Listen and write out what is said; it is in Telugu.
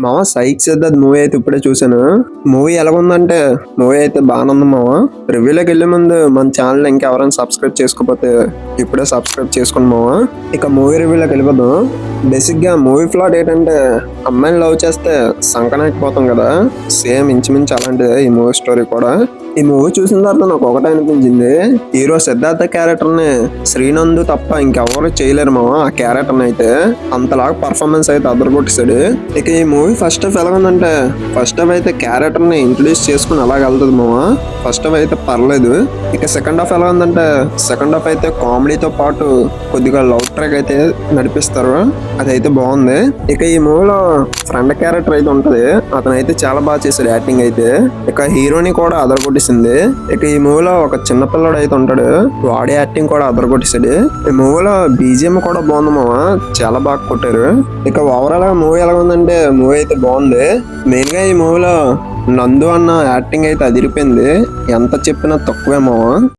మామ సైక్ సిద్ధార్థ్ మూవీ అయితే ఇప్పుడే చూసాను. మూవీ ఎలాగుందంటే మూవీ అయితే బాగానే ఉంది మామ. రివ్యూలోకి వెళ్ళే ముందు మన ఛానల్ ఇంకెవరైనా సబ్స్క్రైబ్ చేసుకోకపోతే ఇప్పుడే సబ్స్క్రైబ్ చేసుకోండి మామ. ఇక మూవీ రివ్యూలోకి వెళ్ళిపోదాం. బేసిక్ గా మూవీ ప్లాట్ ఏంటంటే అమ్మాయిని లవ్ చేస్తే సంకనాకపోతాం కదా, సేమ్ ఇంచుమించు అలాంటిదే ఈ మూవీ స్టోరీ కూడా. ఈ మూవీ చూసిన తర్వాత నాకు ఒకటే అనిపించింది, హీరో సిద్ధార్థ క్యారెక్టర్ ని శ్రీనంద్ తప్ప ఇంకెవరు చేయలేరు మామ. ఆ క్యారెక్టర్ అయితే అంతలాగా పర్ఫార్మెన్స్ అయితే అదరగొట్టేశాడు. ఇక ఈ మూవీ ఫస్ట్ హాఫ్ ఎలా ఉందంటే ఫస్ట్ హాఫ్ అయితే క్యారెక్టర్ ని ఇంట్రొడ్యూస్ చేసుకుని అలాగ వెళ్తుంది మామ. ఫస్ట్ హాఫ్ అయితే పర్లేదు. ఇక సెకండ్ హాఫ్ ఎలా ఉందంటే సెకండ్ హాఫ్ అయితే కామెడీతో పాటు కొద్దిగా లవ్ ట్రాక్ అయితే నడిపిస్తారు, అదైతే బాగుంది. ఇక ఈ మూవీలో ఫ్రెండ్ క్యారెక్టర్ అయితే ఉంటది, అతను అయితే చాలా బాగా చేశాడు యాక్టింగ్ అయితే. ఇక హీరోని కూడా అదరగొట్టేసింది. ఇక ఈ మూవీలో ఒక చిన్న పిల్లడు అయితే ఉంటాడు, వాడి యాక్టింగ్ కూడా అదరగొట్టేసాడు. ఈ మూవీలో బీజిఎం కూడా బాగుంది మామ, చాలా బాగా కొట్టారు. ఇక ఓవరాల్ గా మూవీ ఎలా ఉందంటే మూవీ అయితే బాగుంది. మెయిన్ గా ఈ మూవీలో నందు అన్న యాక్టింగ్ అయితే అదిరిపోయింది, ఎంత చెప్పినా తక్కువే మామ.